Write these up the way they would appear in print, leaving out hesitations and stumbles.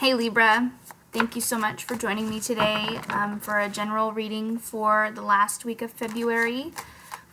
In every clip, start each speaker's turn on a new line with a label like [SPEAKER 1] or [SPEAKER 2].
[SPEAKER 1] Hey Libra, thank you so much for joining me today for a general reading for the last week of February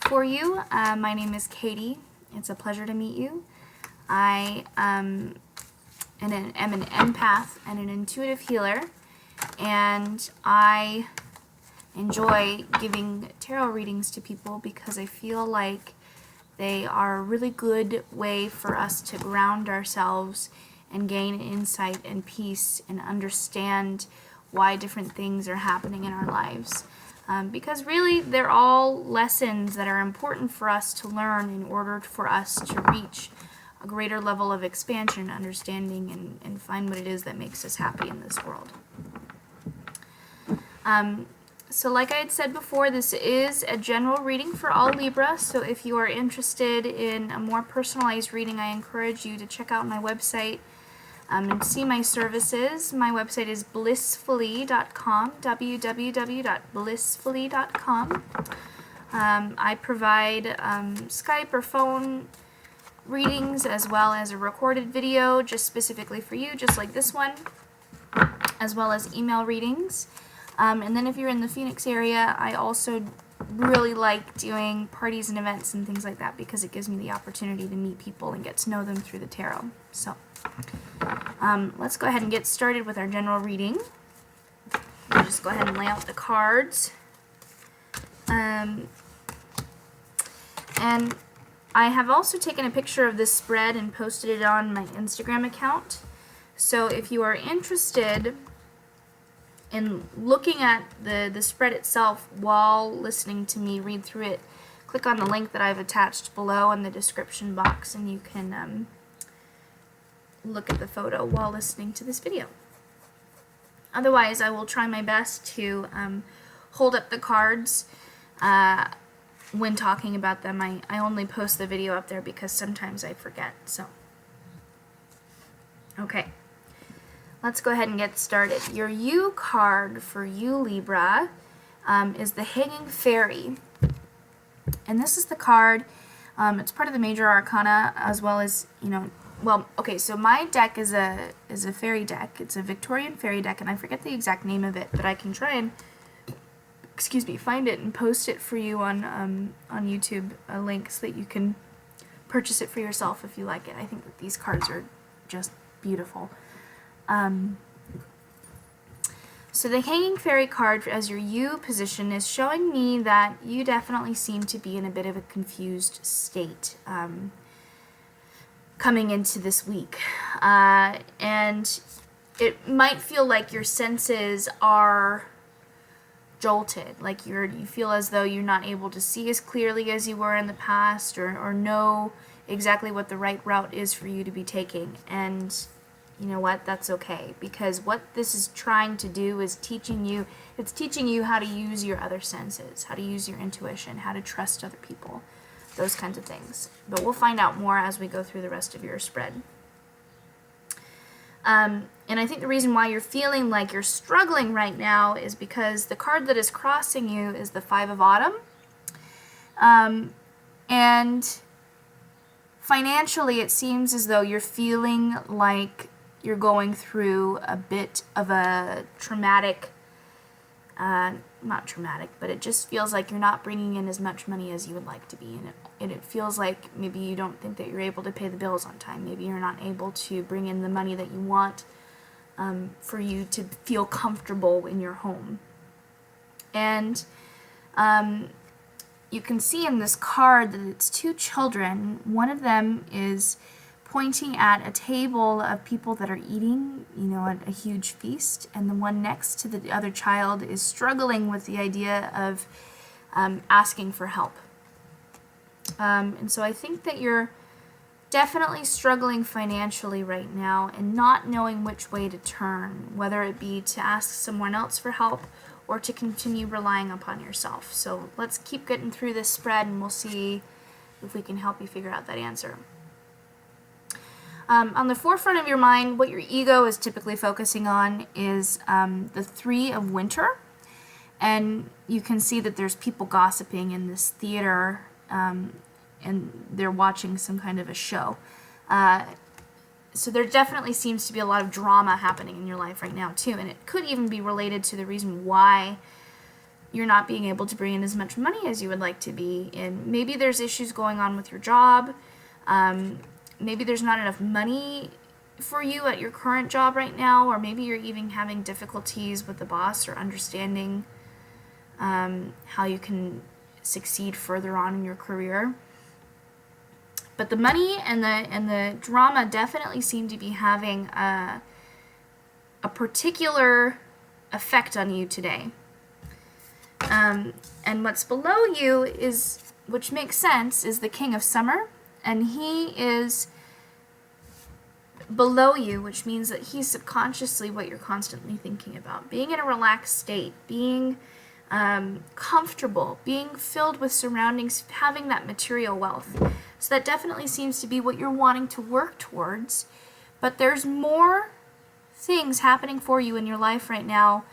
[SPEAKER 1] for you. My name is Katie. It's a pleasure to meet you. I am an empath and an intuitive healer, and I enjoy giving tarot readings to people because I feel like they are a really good way for us to ground ourselves and gain insight and peace and understand why different things are happening in our lives. Because really, they're all lessons that are important for us to learn in order for us to reach a greater level of expansion, understanding, and find what it is that makes us happy in this world. So like I had said before, this is a general reading for all Libra, so if you are interested in a more personalized reading, I encourage you to check out my website and see my services. My website is blissfully.com, www.blissfully.com. I provide Skype or phone readings as well as a recorded video just specifically for you, just like this one, as well as email readings. And then if you're in the Phoenix area, I also really like doing parties and events and things like that because it gives me the opportunity to meet people and get to know them through the tarot. So let's go ahead and get started with our general reading. I'll just go ahead and lay out the cards. And I have also taken a picture of this spread and posted it on my Instagram account. So if you are interested in looking at the spread itself while listening to me read through it, click on the link that I've attached below in the description box and you can look at the photo while listening to this video. Otherwise, I will try my best to hold up the cards when talking about them. I only post the video up there because sometimes I forget. So, okay. Let's go ahead and get started. Your U card for you, Libra, is the Hanging Fairy. And this is the card, it's part of the Major Arcana as well as, well, okay, so my deck is a fairy deck. It's a Victorian fairy deck, and I forget the exact name of it, but I can try and, find it and post it for you on YouTube, a link so that you can purchase it for yourself if you like it. I think that these cards are just beautiful. So the Hanging Fairy card as your U position is showing me that you definitely seem to be in a bit of a confused state coming into this week. And it might feel like your senses are jolted, like you feel as though you're not able to see as clearly as you were in the past or know exactly what the right route is for you to be taking. And you know what? That's okay, because what this is trying to do is teaching you how to use your other senses, how to use your intuition, how to trust other people, those kinds of things. But we'll find out more as we go through the rest of your spread. And I think the reason why you're feeling like you're struggling right now is because the card that is crossing you is the Five of Autumn. And financially, it seems as though you're feeling like you're going through a bit of a traumatic, not traumatic, but it just feels like you're not bringing in as much money as you would like to be. And it feels like maybe you don't think that you're able to pay the bills on time. Maybe you're not able to bring in the money that you want for you to feel comfortable in your home. And you can see in this card that it's two children. One of them is pointing at a table of people that are eating, a huge feast, and the one next to the other child is struggling with the idea of asking for help. And so I think that you're definitely struggling financially right now and not knowing which way to turn, whether it be to ask someone else for help or to continue relying upon yourself. So let's keep getting through this spread and we'll see if we can help you figure out that answer. On the forefront of your mind, what your ego is typically focusing on is the Three of Winter. And you can see that there's people gossiping in this theater and they're watching some kind of a show. So there definitely seems to be a lot of drama happening in your life right now too, and it could even be related to the reason why you're not being able to bring in as much money as you would like to be in. Maybe there's issues going on with your job. Maybe there's not enough money for you at your current job right now, or maybe you're even having difficulties with the boss or understanding how you can succeed further on in your career. But the money and the drama definitely seem to be having a particular effect on you today. And what's below you is, which makes sense, is the King of Summer, and he is below you, which means that he's subconsciously what you're constantly thinking about. Being in a relaxed state, being comfortable, being filled with surroundings, having that material wealth. So that definitely seems to be what you're wanting to work towards. But there's more things happening for you in your life right now,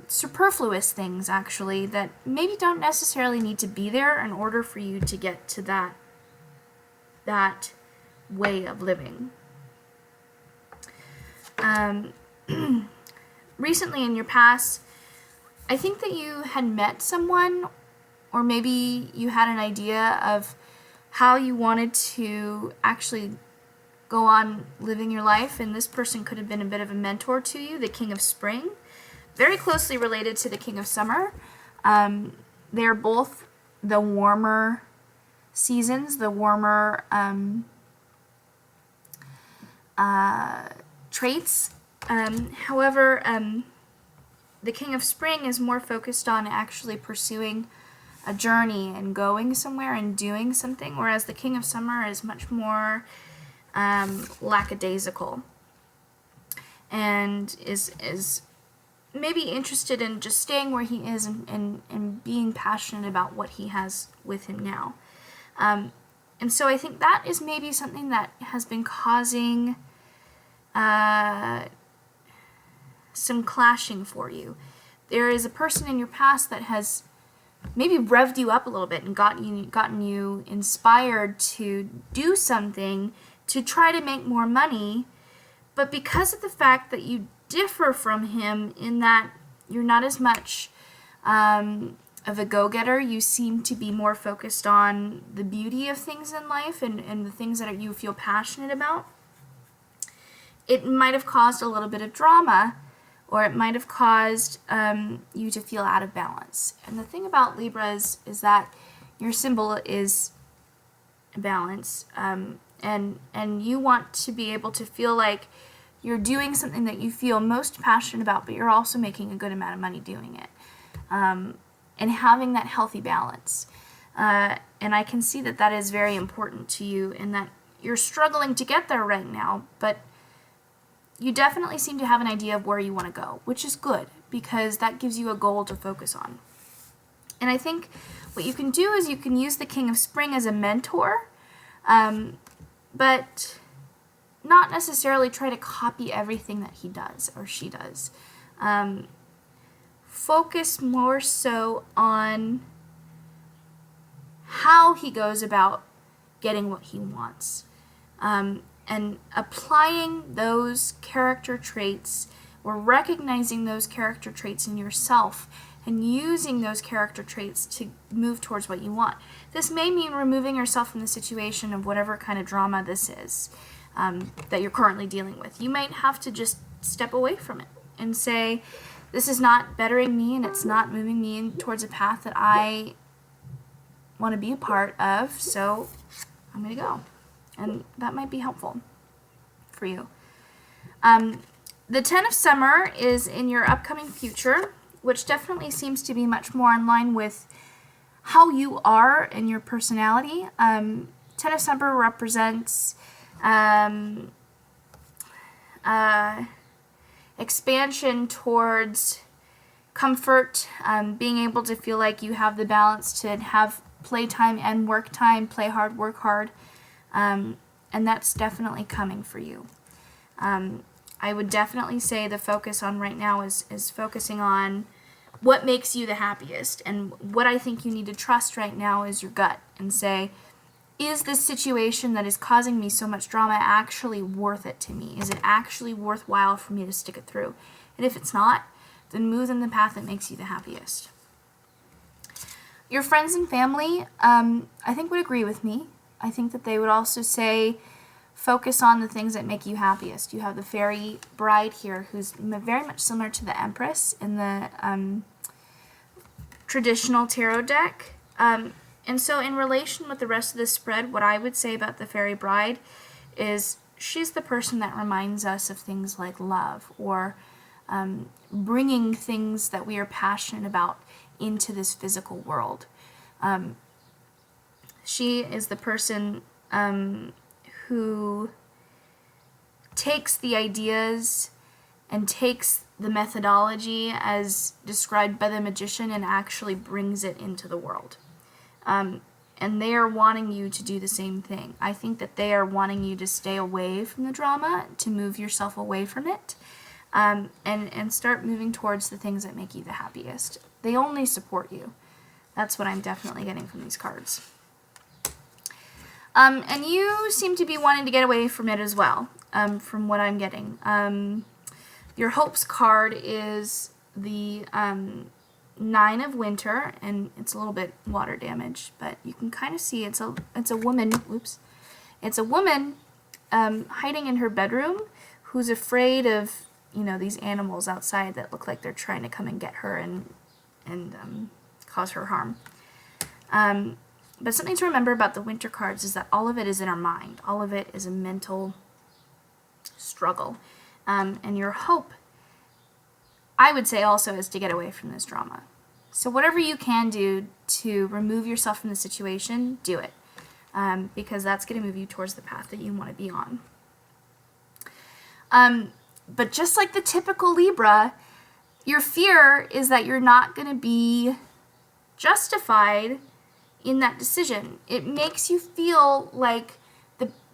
[SPEAKER 1] superfluous things actually, that maybe don't necessarily need to be there in order for you to get to that way of living. Recently in your past, I think that you had met someone, or maybe you had an idea of how you wanted to actually go on living your life, and this person could have been a bit of a mentor to you, the King of Spring, very closely related to the King of Summer. They're both the warmer seasons, the warmer traits. However, the King of Spring is more focused on actually pursuing a journey and going somewhere and doing something, whereas the King of Summer is much more lackadaisical and is maybe interested in just staying where he is and being passionate about what he has with him now. And so I think that is maybe something that has been causing some clashing for you. There is a person in your past that has maybe revved you up a little bit and gotten you inspired to do something to try to make more money, but because of the fact that you differ from him in that you're not as much of a go-getter, you seem to be more focused on the beauty of things in life and the things that you feel passionate about. It might have caused a little bit of drama, or it might have caused you to feel out of balance. And the thing about Libras is that your symbol is balance, and you want to be able to feel like you're doing something that you feel most passionate about, but you're also making a good amount of money doing it, and having that healthy balance. And I can see that that is very important to you, and that you're struggling to get there right now, but you definitely seem to have an idea of where you want to go, which is good, because that gives you a goal to focus on. And I think what you can do is you can use the King of Spring as a mentor, but not necessarily try to copy everything that he does or she does. Focus more so on how he goes about getting what he wants. And applying those character traits, or recognizing those character traits in yourself and using those character traits to move towards what you want. This may mean removing yourself from the situation of whatever kind of drama this is that you're currently dealing with. You might have to just step away from it and say, this is not bettering me, and it's not moving me towards a path that I want to be a part of, so I'm going to go. And that might be helpful for you. The 10 of Summer is in your upcoming future, which definitely seems to be much more in line with how you are and your personality. 10 of Summer represents expansion towards comfort, being able to feel like you have the balance to have playtime and work time, play hard, work hard. And that's definitely coming for you. I would definitely say the focus on right now is focusing on what makes you the happiest. And what I think you need to trust right now is your gut, and say, is this situation that is causing me so much drama actually worth it to me? Is it actually worthwhile for me to stick it through? And if it's not, then move in the path that makes you the happiest. Your friends and family, I think, would agree with me. I think that they would also say, focus on the things that make you happiest. You have the fairy bride here, who's very much similar to the Empress in the traditional tarot deck. And so in relation with the rest of the spread, what I would say about the fairy bride is she's the person that reminds us of things like love, or bringing things that we are passionate about into this physical world. She is the person who takes the ideas and takes the methodology as described by the magician and actually brings it into the world. And they are wanting you to do the same thing. I think that they are wanting you to stay away from the drama, to move yourself away from it, and start moving towards the things that make you the happiest. They only support you. That's what I'm definitely getting from these cards. And you seem to be wanting to get away from it as well, from what I'm getting. Your hopes card is the 9 of Winter, and it's a little bit water damaged, but you can kind of see it's a woman. Oops, it's a woman hiding in her bedroom who's afraid of these animals outside that look like they're trying to come and get her and cause her harm. But something to remember about the Winter cards is that all of it is in our mind. All of it is a mental struggle. And your hope, I would say also, is to get away from this drama. So whatever you can do to remove yourself from the situation, do it. Because that's going to move you towards the path that you want to be on. But just like the typical Libra, your fear is that you're not going to be justified in that decision. It makes you feel like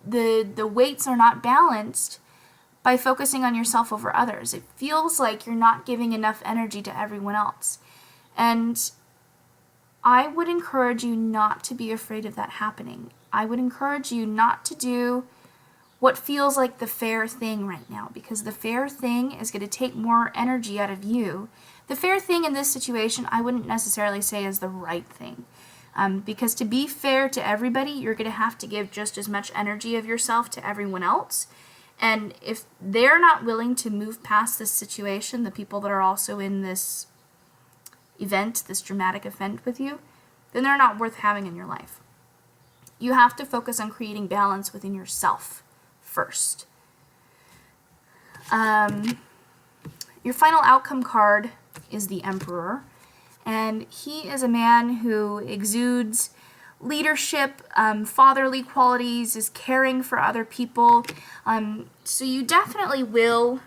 [SPEAKER 1] the weights are not balanced by focusing on yourself over others. It feels like you're not giving enough energy to everyone else. And I would encourage you not to be afraid of that happening. I would encourage you not to do what feels like the fair thing right now, because the fair thing is going to take more energy out of you. The fair thing in this situation, I wouldn't necessarily say is the right thing. Because to be fair to everybody, you're going to have to give just as much energy of yourself to everyone else. And if they're not willing to move past this situation, the people that are also in this event, this dramatic event with you, then they're not worth having in your life. You have to focus on creating balance within yourself first. Your final outcome card is the Emperor. And he is a man who exudes leadership, fatherly qualities, is caring for other people. So you definitely will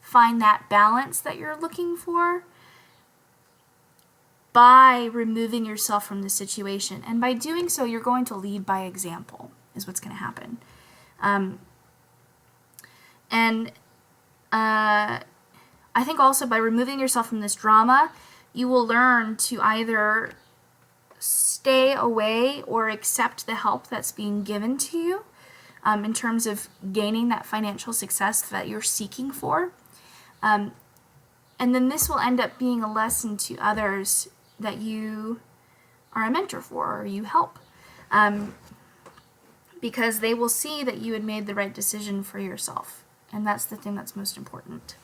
[SPEAKER 1] find that balance that you're looking for by removing yourself from the situation. And by doing so, you're going to lead by example, is what's going to happen. I think also by removing yourself from this drama, you will learn to either stay away or accept the help that's being given to you in terms of gaining that financial success that you're seeking for. And then this will end up being a lesson to others that you are a mentor for or you help. Because they will see that you had made the right decision for yourself. And that's the thing that's most important.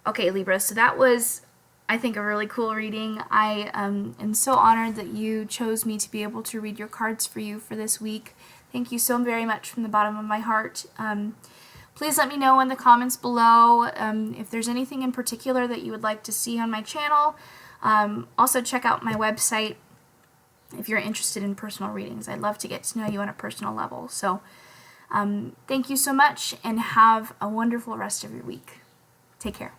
[SPEAKER 1] Okay, Libra, so that was, I think, a really cool reading. I am so honored that you chose me to be able to read your cards for you for this week. Thank you so very much from the bottom of my heart. Please let me know in the comments below if there's anything in particular that you would like to see on my channel. Also, check out my website if you're interested in personal readings. I'd love to get to know you on a personal level. So thank you so much, and have a wonderful rest of your week. Take care.